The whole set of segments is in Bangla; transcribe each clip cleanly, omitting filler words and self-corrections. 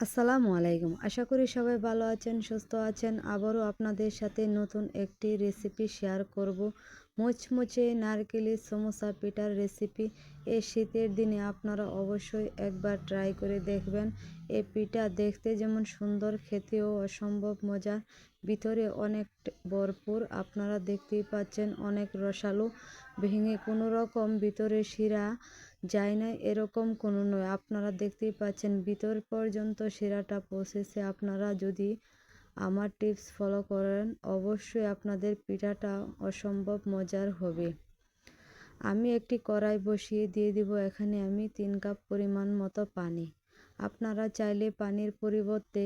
আসসালামু আলাইকুম। আশা করি সবাই ভালো আছেন, সুস্থ আছেন। আবারও আপনাদের সাথে নতুন একটি রেসিপি শেয়ার করব। মুচমুচে নারকেলি সমোসা পিঠার রেসিপি। এই শীতের দিনে আপনারা অবশ্যই একবার ট্রাই করে দেখবেন। এই পিঠা দেখতে যেমন সুন্দর, খেতেও অসম্ভব মজার, ভিতরে অনেক ভরপুর। আপনারা দেখতেই পাচ্ছেন অনেক রসালো, ভেঙে কোনো রকম ভিতরে শিরা যায় না এরকম কোনো নয়। আপনারা দেখতেই পাচ্ছেন ভিতর পর্যন্ত শিরাটা পৌঁছেছে। আপনারা যদি আমার টিপস ফলো করেন অবশ্যই আপনাদের পিঠাটা অসম্ভব মজার হবে। আমি একটি কড়াই বসিয়ে দিয়ে দিব এখানে আমি 3 কাপ পরিমাণ মতো পানি। আপনারা চাইলে পানির পরিবর্তে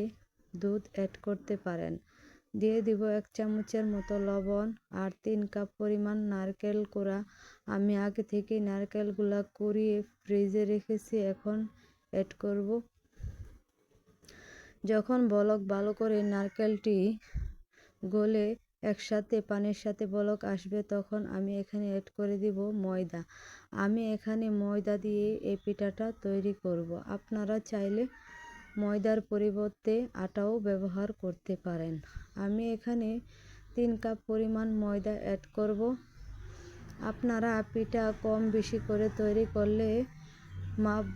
দুধ অ্যাড করতে পারেন। দিয়ে দিব 1 চামচের মতো লবণ আর 3 কাপ পরিমাণ নারকেল কোড়া। আমি আগে থেকে নারকেলগুলা কুড়িয়ে ফ্রিজে রেখেছি, এখন অ্যাড করব। যখন বলক ভালো করে নারকেলটি গলে একসাথে পানির সাথে বলক আসবে তখন আমি এখানে অ্যাড করে দিব ময়দা। আমি এখানে ময়দা দিয়ে এই পিঠাটা তৈরি করব। আপনারা চাইলে ময়দার পরিবর্তে আটাও ব্যবহার করতে পারেন। আমি এখানে 3 কাপ পরিমাণ ময়দা অ্যাড করব। আপনারা পিঠা কম বেশি করে তৈরি করলে মাপ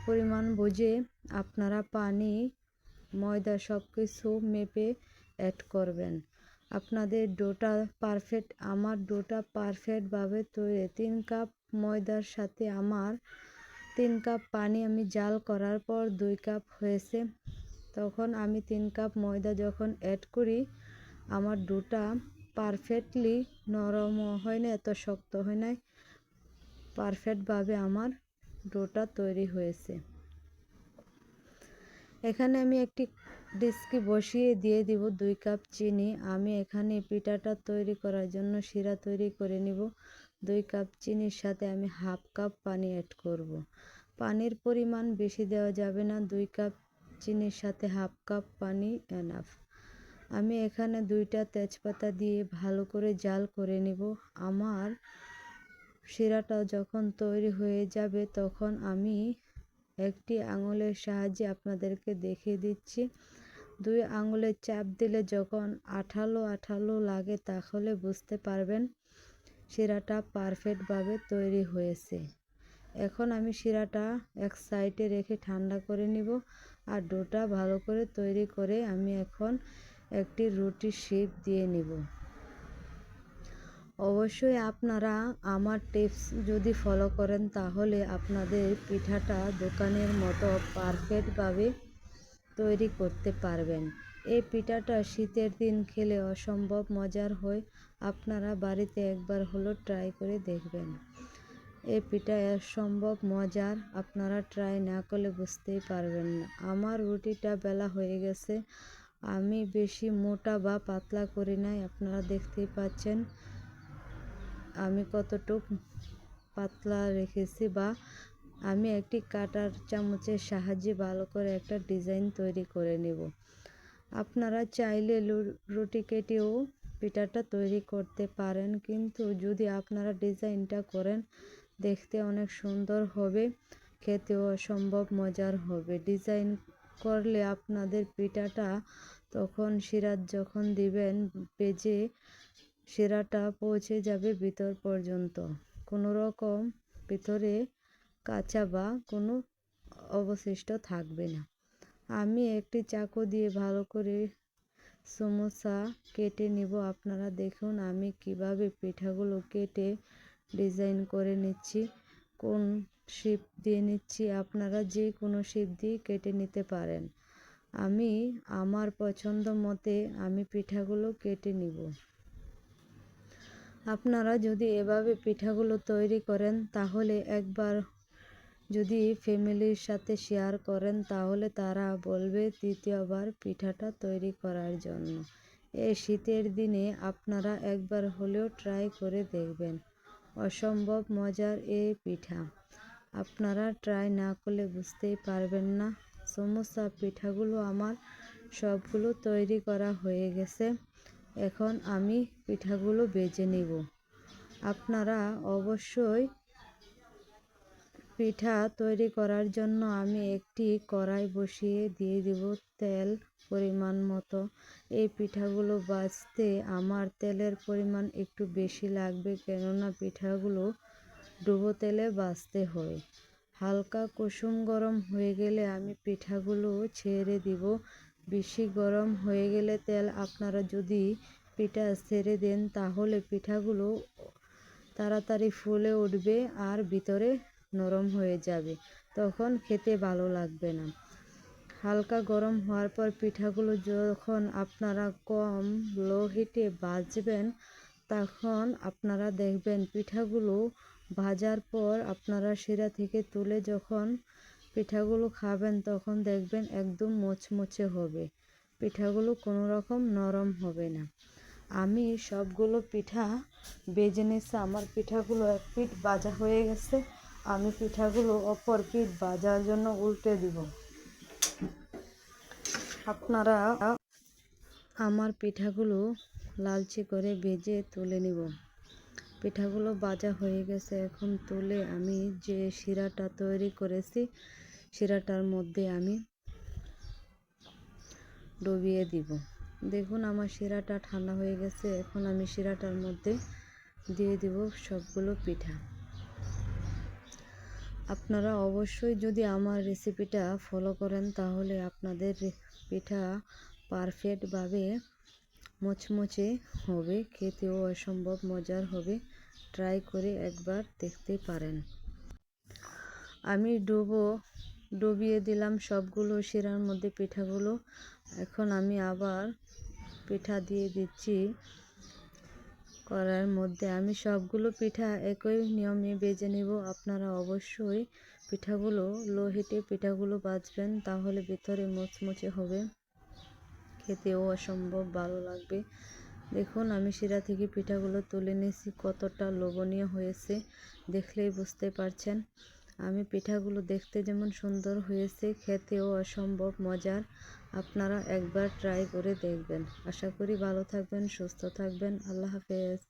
পরিমাণ বুঝে আপনারা পানি, ময়দা সব কিছু মেপে অ্যাড করবেন। আপনাদের ডোটা পারফেক্ট, আমার ডোটা পারফেক্টভাবে তৈরি। 3 কাপ ময়দার সাথে আমার 3 কাপ পানি আমি জাল করার পর 2 কাপ হয়েছে। তখন আমি 3 কাপ ময়দা যখন অ্যাড করি আমার ডোটা পারফেক্টলি নরমও হয় না, এত শক্ত হয় না, পারফেক্টভাবে আমার ডোটা তৈরি হয়েছে। এখানে আমি একটি ডেস্কি বসিয়ে দিয়ে দিব 2 কাপ চিনি। আমি এখানে পিঠাটা তৈরি করার জন্য শিরা তৈরি করে নিব। 2 কাপ চিনির সাথে আমি হাফ কাপ পানি অ্যাড করব। পানির পরিমাণ বেশি দেওয়া যাবে না, 2 কাপ চিনির সাথে হাফ কাপ পানি এনাফ। আমি এখানে 2টা তেজপাতা দিয়ে ভালো করে জাল করে নিব। আমার শিরাটা যখন তৈরি হয়ে যাবে তখন আমি একটি আঙুলের সাহায্যে আপনাদেরকে দেখিয়ে দিচ্ছি। 2 আঙুলে চাপ দিলে যখন আঠালো আঠালো লাগে তাহলে বুঝতে পারবেন শিরাটা পারফেক্টভাবে তৈরি হয়েছে। এখন আমি শিরাটা এক সাইডে রেখে ঠান্ডা করে নিব আর ডোটা ভালো করে তৈরি করে আমি এখন একটি রুটির শেপ দিয়ে নিব। অবশ্যই আপনারা আমার টিপস যদি ফলো করেন তাহলে আপনাদের পিঠাটা দোকানের মতো পারফেক্টভাবে তৈরি করতে পারবেন। এই পিঠাটা শীতের দিন খেলে অসম্ভব মজার হয়। আপনারা বাড়িতে একবার হলো ট্রাই করে দেখবেন। এই পিঠা অসম্ভব মজার, আপনারা ট্রাই না করলে বুঝতেই পারবেন না। আমার রুটিটা বেলা হয়ে গেছে। আমি বেশি মোটা বা পাতলা করি নাই, আপনারা দেখতেই পাচ্ছেন আমি কতটুক পাতলা রেখেছি। বা আমি একটি কাটার চামচের সাহায্যে ভালো করে একটা ডিজাইন তৈরি করে নেব। আপনারা চাইলে রুটি কেটেও পিঠাটা তৈরি করতে পারেন, কিন্তু যদি আপনারা ডিজাইনটা করেন দেখতে অনেক সুন্দর হবে, খেতেও অসম্ভব মজার হবে। ডিজাইন করলে আপনাদের পিঠাটা তখন শিরা যখন দিবেন ভেজে শিরাটা পৌঁছে যাবে ভিতর পর্যন্ত, কোনো রকম ভিতরে কাঁচা বা কোনো অবশিষ্ট থাকবে না। আমি একটি চাকু দিয়ে ভালো করে সমোসা কেটে নিব। আপনারা দেখুন আমি কিভাবে পিঠাগুলো কেটে ডিজাইন করে নিচ্ছি, কোন শেপ দিয়ে নিচ্ছি। আপনারা যে কোনো শেপ দিয়ে কেটে নিতে পারেন। আমি আমার পছন্দ মতে আমি পিঠাগুলো কেটে নিব। আপনারা যদি এভাবে পিঠাগুলো তৈরি করেন তাহলে একবার যদি ফ্যামিলির সাথে শেয়ার করেন তাহলে তারা বলবে দ্বিতীয়বার পিঠাটা তৈরি করার জন্য। এই শীতের দিনে আপনারা একবার হলেও ট্রাই করে দেখবেন। অসম্ভব মজার এই পিঠা, আপনারা ট্রাই না করলে বুঝতেই পারবেন না। সমোসা পিঠাগুলো আমার সবগুলো তৈরি করা হয়ে গেছে। এখন আমি পিঠাগুলো ভেজে নেব। আপনারা অবশ্যই পিঠা তৈরি করার জন্য আমি একটি কড়াই বসিয়ে দিয়ে দেব তেল পরিমাণ মতো। এই পিঠাগুলো ভাজতে আমার তেলের পরিমাণ একটু বেশি লাগবে, কেননা পিঠাগুলো ডুবো তেলে ভাজতে হয়। হালকা কুসুম গরম হয়ে গেলে আমি পিঠাগুলো ছেড়ে দিব। বেশি গরম হয়ে গেলে তেল আপনারা যদি পিঠা ছেড়ে দেন তাহলে পিঠাগুলো তাড়াতাড়ি ফুলে উঠবে আর ভিতরে নরম হয়ে যাবে, তখন খেতে ভালো লাগবে না। হালকা গরম হওয়ার পর পিঠাগুলো যখন আপনারা কম লো হিটে ভাজবেন, তখন আপনারা দেখবেন পিঠাগুলো ভাজার পর আপনারা শিরা থেকে তুলে যখন পিঠাগুলো খাবেন তখন দেখবেন একদম মুচমুচে হবে, পিঠাগুলো কোনো রকম নরম হবে না। আমি সবগুলো পিঠা ভেজে নিচ্ছি। আমার পিঠাগুলো এক পিঠ ভাজা হয়ে গেছে, আমি পিঠাগুলো অপর পিঠ ভাজার জন্য উল্টে দিব। আপনারা আমার পিঠাগুলো লালচে করে ভেজে তুলে নিব। পিঠাগুলো ভাজা হয়ে গেছে, এখন তুলে আমি যে শিরাটা তৈরি করেছি শিরাটার মধ্যে আমি ডুবিয়ে দিব। দেখুন আমার শিরাটা ঠান্ডা হয়ে গেছে, এখন আমি শিরাটার মধ্যে দিয়ে দিব সবগুলো পিঠা। আপনারা অবশ্যই যদি আমার রেসিপিটা ফলো করেন তাহলে আপনাদের পিঠা পারফেক্টভাবে মুচমুচে হবে, খেতেও অসম্ভব মজার হবে। ট্রাই করে একবার দেখতে পারেন। আমি ডুবিয়ে দিলাম সবগুলো শিরার মধ্যে পিঠাগুলো। এখন আমি আবার পিঠা দিয়ে দিচ্ছি কড়াইয়ের মধ্যে। আমি সবগুলো পিঠা একই নিয়মে ভেজে নেব। আপনারা অবশ্যই পিঠাগুলো লো হিটে পিঠাগুলো ভাজবেন, তাহলে ভিতরে মুচমুচে হবে, খেতেও অসম্ভব ভালো লাগবে। দেখুন আমি শিরা থেকে পিঠাগুলো তুলে নিয়েছি, কতটা লোভনীয় হয়েছে দেখলেই বুঝতে পারছেন। আমি পিঠাগুলো দেখতে যেমন সুন্দর হয়েছে, খেতেও অসম্ভব মজার। আপনারা একবার ট্রাই করে দেখবেন। আশা করি ভালো থাকবেন, সুস্থ থাকবেন। আল্লাহ হাফেজ।